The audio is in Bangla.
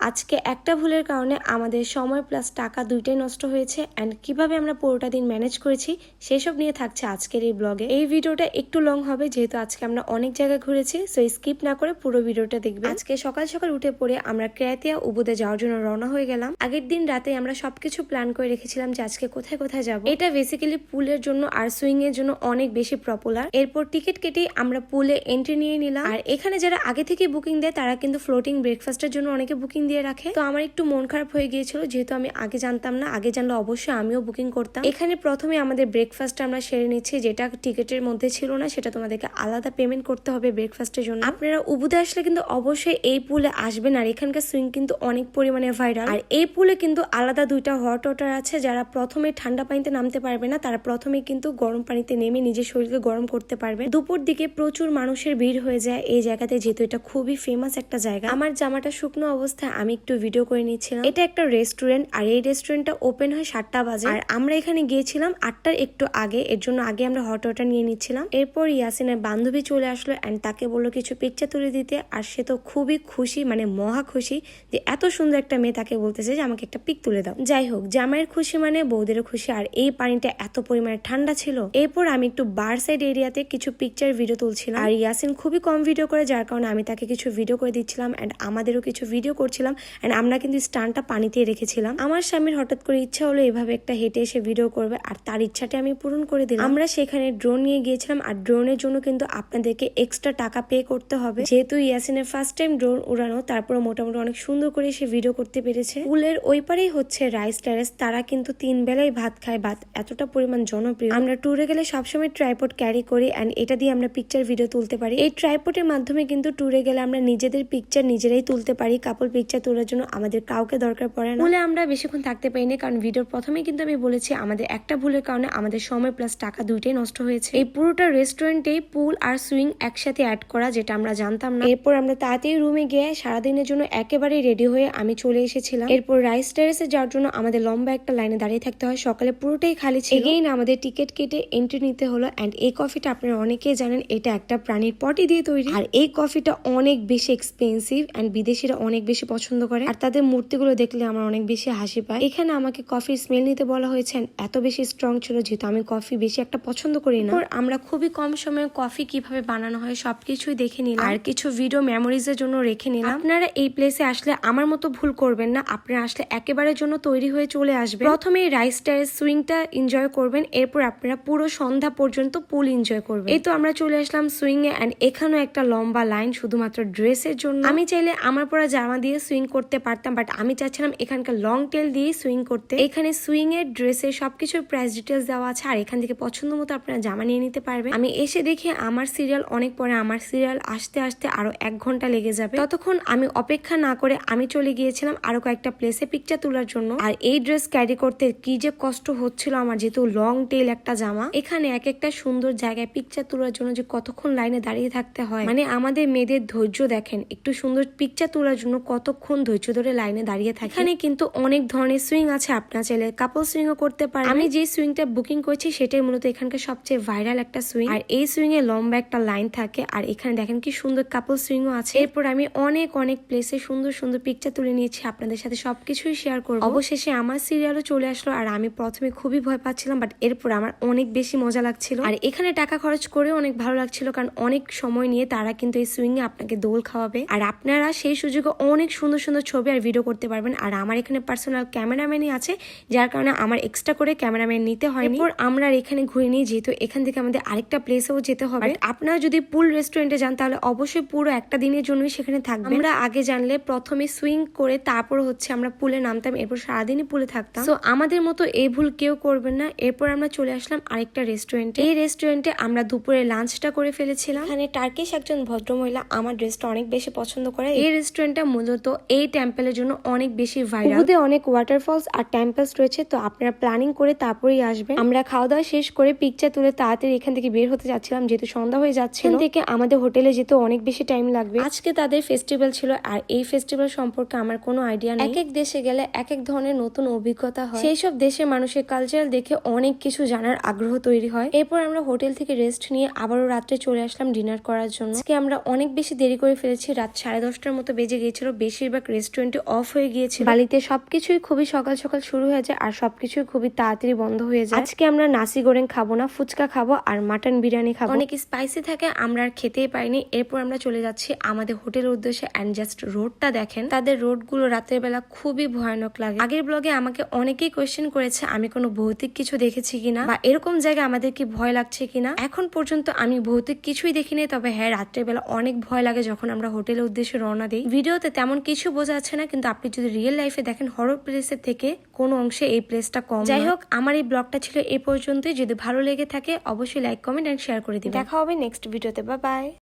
আজকে একটা ভুলের কারণে আমাদের সময় প্লাস টাকা দুইটাই নষ্ট হয়েছে এন্ড কিভাবে আমরা পুরোটা দিন ম্যানেজ করেছি সেসব নিয়ে থাকছে আজকের এই ব্লগে। এই ভিডিওটা একটু লং হবে যেহেতু আজকে আমরা অনেক জায়গায় ঘুরেছি, সো স্কিপ না করে পুরো ভিডিওটা দেখবে। আজকে সকাল সকাল উঠে পড়ে আমরা ক্রাতিয়া উবুদে যাওয়ার জন্য রওনা হয়ে গেলাম। আগের দিন রাতে আমরা সবকিছু প্ল্যান করে রেখেছিলাম যে আজকে কোথায় কোথায় যাব। এটা বেসিক্যালি পুলের জন্য আর সুইং এর জন্য অনেক বেশি পপুলার। এরপর টিকিট কেটে আমরা পুলে এন্ট্রি নিয়ে নিলাম। আর এখানে যারা আগে থেকে বুকিং দেয় তারা কিন্তু ফ্লোটিং ব্রেকফাস্টের জন্য অনেকে বুকিং দিয়ে রাখে। তো আমার একটু মন খারাপ হয়ে গিয়েছিল যেহেতু আমি আগে জানতাম না, আগে জানলে অবশ্যই আমিও বুকিং করতাম। এখানে প্রথমে আমাদের ব্রেকফাস্ট আমরা সেরে নিচ্ছি, যেটা টিকিটের মধ্যে ছিল না, সেটা তোমাদেরকে আলাদা পেমেন্ট করতে হবে ব্রেকফাস্টের জন্য। আপনারা উবুদে আসলে কিন্তু অবশ্যই এই পুলে আসবেন। আর এখানকার সুইং কিন্তু অনেক পরিমাণে ভাইরাল। আর এই পুলে কিন্তু আলাদা দুইটা হট ওয়াটার আছে। যারা প্রথমে ঠান্ডা পানিতে নামতে পারবে না তারা প্রথমে কিন্তু গরম পানিতে নেমে নিজের শরীরকে গরম করতে পারবে। দুপুর দিকে প্রচুর মানুষের ভিড় হয়ে যায় এই জায়গাতে, যেহেতু এটা খুবই ফেমাস একটা জায়গা। আমার জামাটা শুকনো অবস্থায় আমি একটু ভিডিও করে নিচ্ছিলাম। এটা একটা রেস্টুরেন্ট আর এই রেস্টুরেন্টটা ওপেন হয় 7টা বাজে। আর আমরা এখানে গিয়েছিলাম 8টার একটু আগে, এর জন্য আগে আমরা হট ওয়াটার নিয়ে নিচ্ছিলাম। এরপর ইয়াসিনের বান্ধবী চলে আসলো এন্ড তাকে বললো কিছু পিকচার তুলে দিতে। আর সে তো খুবই খুশি, মানে মহা খুশি যে এত সুন্দর একটা মেয়ে তাকে বলতেছে যে আমাকে একটা পিক তুলে দাও। যাই হোক, জামাইয়ের খুশি মানে বৌদেরও খুশি। আর এই পানিটা এত পরিমাণে ঠান্ডা ছিল। এরপর আমি একটু বার সাইড এরিয়াতে কিছু পিকচার ভিডিও তুলছিলাম। আর ইয়াসিন খুবই কম ভিডিও করে, যার কারণে আমি তাকে কিছু ভিডিও করে দিচ্ছিলাম এন্ড আমাদেরও কিছু ভিডিও করছিলাম। এন্ড আমরা কিন্তু স্টানটা পানিতে রেখেছিলাম। আমার স্বামীর হঠাৎ করে ইচ্ছা হলো এভাবে একটা হেঁটে এসে ভিডিও করবে, আর তার ইচ্ছাটা আমি পূরণ করে দিলাম। আমরা সেখানে ড্রোন নিয়ে গিয়েছিলাম আর ড্রোনের জন্য কিন্তু আপনাদেরকে এক্সট্রা টাকা পে করতে হবে। যেহেতু ইয়াসিনের ফার্স্ট টাইম ড্রোন উড়ানো, তারপরে মোটামুটি অনেক সুন্দর করে সে ভিডিও করতে পেরেছে। পুলের ওই পারেই হচ্ছে রাইস টেরেস। তারা কিন্তু 3 বেলাই ভাত খায়, ভাত এতটা পরিমাণ জনপ্রিয়। আমরা ট্যুরে গেলে সবসময় ট্রাইপড ক্যারি করি এন্ড এটা দিয়ে আমরা পিকচার ভিডিও তুলতে পারি। এই ট্রাইপডের মাধ্যমে কিন্তু ট্যুরে গেলে আমরা নিজেদের পিকচার নিজেরাই তুলতে পারি। কাপল পিকচার তোলার জন্য আমাদের কাউকে দরকার পড়ে না। পুলে আমরা বেশিক্ষণ থাকতে পারিনি, কারণ ভিডিওর প্রথমেই কিন্তু আমি বলেছি আমাদের একটা ভুলের কারণে আমাদের সময় প্লাস টাকা দুইটাই নষ্ট হয়েছে। এই পুরোটা রেস্টুরেন্টেই পুল আর সুইং একসাথে অ্যাড করা, যেটা আমরা জানতাম না। এরপর আমরা তাড়াতাড়ি রুমে গিয়ে সারাদিনের জন্য একেবারেই রেডি হয়ে আমি চলে এসেছিলাম। এরপর রাইস টেরেসে যাওয়ার জন্য আমাদের লম্বা একটা লাইনে দাঁড়িয়ে থাকতে হয়। সকালে পুরোটাই খালি ছিল। এগেইন আমাদের টিকিট কেটে এন্ট্রি নিতে হলো। এন্ড এই কফিটা আপনারা অনেকেই জানেন এটা একটা প্রাণীর পটি দিয়ে তৈরি। আর এই কফিটা অনেক বেশি এক্সপেন্সিভ এন্ড বিদেশিরা অনেক বেশি পছন্দ করে। আর তাদের মূর্তিগুলো দেখলে আমার অনেক বেশি হাসি পায়। এখানে আমাকে কফির স্মেল নিতে বলা হয়েছে, এত বেশি স্ট্রং ছিল যেহেতু আমি কফি বেশি একটা পছন্দ করি না। আমরা খুবই কম সময়ে কফি কিভাবে বানানো হয় সবকিছুই দেখে নিলাম আর কিছু ভিডিও মেমোরিজ এর জন্য রেখে নিলাম। আপনারা এই প্লেসে আসলে আমার মতো ভুল করবেন না। আপনারা আসলে একেবারের জন্য তৈরি হয়ে চলে আসবেন। প্রথমে রাইস টেরেস সুইংটা এনজয় করবেন, এরপর আপনারা পুরো সন্ধ্যা পর্যন্ত পুল এনজয় করবেন। এই তো আমরা চলে আসলাম সুইং এ এন্ড এখানেও একটা লম্বা লাইন শুধুমাত্র ড্রেসের জন্য। আমি চাইলে আমার পরা জামা দিয়ে সুইং করতে পারতাম, বাট আমি চাচ্ছিলাম এখানকার লং টেল দিয়ে সুইং করতে। এখানে সুইং এর ড্রেসের সবকিছুর প্রাইস ডিটেলস দেওয়া আছে আর এখান থেকে পছন্দ মতো আপনারা জামা নিয়ে নিতে পারবেন। আমি এসে দেখি আমার সিরিয়াল অনেক পরে, আমার সিরিয়াল আসতে আসতে আরো 1 ঘন্টা লেগে যাবে। ততক্ষণ আমি অপেক্ষা না করে আমি চলে গিয়েছিলাম আরো কয়েকটা প্লেসে পিকচার তোলার জন্য। আর এই ড্রেস ক্যারি করতে কি যে কষ্ট হচ্ছিল আমার, যেহেতু লং টেল একটা জামা। এখানে এক একটা সুন্দর জায়গায় পিকচার তোলার জন্য যে কতক্ষণ লাইনে দাঁড়িয়ে থাকতে হয়, মানে আমাদের মেয়েদের ধৈর্য দেখেন। একটু সুন্দর পিকচার তোলার জন্য কতক্ষণ ধৈর্য ধরে লাইনে দাঁড়িয়ে থাকে। এখানে কিন্তু অনেক ধরনের সুইং আছে, আপনারা চাইলে কাপল সুইংও করতে পারেন। আমি যে সুইংটা বুকিং করেছি সেটাই মূলত এখানকার সবচেয়ে ভাইরাল একটা সুইং। আর এই সুইং এ লম্বা একটা লাইন থাকে আর এখানে দেখেন কি সুন্দর কাপল সুইংও আছে। এরপর আমি অনেক অনেক প্লেসে সুন্দর সুন্দর পিকচার তুলে নিয়েছি, আপনাদের সাথে সবকিছুই শেয়ার করব। অবশেষে আমার সিরিয়ালও চলে আসলো আর আমি প্রথমে খুবই ভয় পাচ্ছিলাম, বাট এরপর আমার অনেক বেশি মজা লাগছিল। আর এখানে টাকা খরচ করেও অনেক ভালো লাগছিল, কারণ অনেক সময় নিয়ে তারা কিন্তু এই সুইং এ আপনাকে দোল খাওয়াবে আর আপনারা সেই সুযোগে অনেক সুন্দর সুন্দর ছবি আর ভিডিও করতে পারবেন। আর আমার এখানে পার্সোনাল ক্যামেরাম্যানই আছে, যার কারণে আমার এক্সট্রা করে ক্যামেরাম্যান নিতে হয়নি। এরপর আমরা এখানে ঘুরে নিই, যেহেতু এখান থেকে আমাদের আরেকটা প্লেসেও যেতে হবে। আপনারা যদি পুল রেস্টুরেন্টে যান তাহলে অবশ্যই পুরো একটা দিনের জন্যই সেখানে থাকবেন। আমরা আগে জানলে প্রথমে সুইং করে তারপর হচ্ছে আমরা পুলে নামতাম, এরপর সারাদিনই পুলে থাকতাম। তো আমাদের মতো এই ভুল কেউ করবেন না। এরপর আমরা চলে আসলাম আরেকটা রেস্টুরেন্টে। এই রেস্টুরেন্টে আমরা দুপুরে লাঞ্চটা করে ফেলেছিলাম। এখানে টার্কিশ একজন ভদ্রমহিলা আমার ড্রেসটা অনেক বেশি পছন্দ করে। এই রেস্টুরেন্টটা মূলত এই টেম্পলের জন্য অনেক বেশি ভাইরাল। উবুদে অনেক ওয়াটারফলস আর টেম্পলস রয়েছে, তো আপনারা প্ল্যানিং করে তারপরেই আসবেন। আমরা খাওয়া দাওয়া শেষ করে পিকচার তুলে তাড়াতাড়ি এখান থেকে বের হতে যাচ্ছিলাম, যেহেতু সন্ধ্যা হয়ে যাচ্ছে। এখান থেকে আমাদের হোটেলে যেতে অনেক বেশি টাইম লাগবে। আজকে তাদের ফেস্টিভ্যাল ছিল আর এই ফেস্টিভ্যাল সম্পর্কে আমার কোনো আইডিয়া নেই। এক এক দেশে গেলে এক এক ধরনের নতুন অভিজ্ঞতা হয়, সেই সব দেশের মানুষের কালচার দেখে অনেক কিছু জানার আগ্রহ তৈরি হয়। এরপর আমরা হোটেল থেকে রেস্ট নিয়ে আবারও রাত্রে চলে আসলাম ডিনার করার জন্য। আজকে আমরা অনেক বেশি দেরি করে ফেলেছি, রাত 10:30টার মতো বেজে গিয়েছিল। বেশিরভাগ বেশিরভাগ রেস্টুরেন্টে অফ হয়ে গিয়েছিল। বালিতে সবকিছুই খুবই সকাল সকাল শুরু হয়ে যায় আর সবকিছুই খুবই তাড়াতাড়ি বন্ধ হয়ে যায়। আজকে আমরা নাসি গোরেং খাবো না, ফুচকা খাবো আর মাটন বিরিয়ানি খাবো। অনেক স্পাইসি থাকে, আমরা আর খেতেই পারিনি। এরপর আমরা চলে যাচ্ছি আমাদের হোটেলের উদ্দেশ্যে। অ্যান্ড জাস্ট রোডটা দেখেন, তাদের রোড গুলো রাতের বেলা খুবই ভয়ানক লাগে। আগের ব্লগে আমাকে অনেকেই কোয়েশ্চেন করেছে আমি কোনো ভৌতিক কিছু দেখেছি কিনা বা এরকম জায়গায় আমাদের কি ভয় লাগছে কিনা। এখন পর্যন্ত আমি ভৌতিক কিছুই দেখিনি, তবে হ্যাঁ রাত্রের বেলা অনেক ভয় লাগে যখন আমরা হোটেলের উদ্দেশ্যে রওনা দিই। ভিডিওতে তেমন কিছু বোঝা যাচ্ছে না, কিন্তু আপনি যদি রিয়েল লাইফে দেখেন হরর প্লেসের থেকে কোনো অংশে এই প্লেসটা কম। যাই হোক, আমার এই ব্লগটা ছিল এই পর্যন্তই। যদি ভালো লেগে থাকে অবশ্যই লাইক, কমেন্ট এন্ড শেয়ার করে দিবেন। দেখা হবে নেক্সট ভিডিওতে। Bye bye.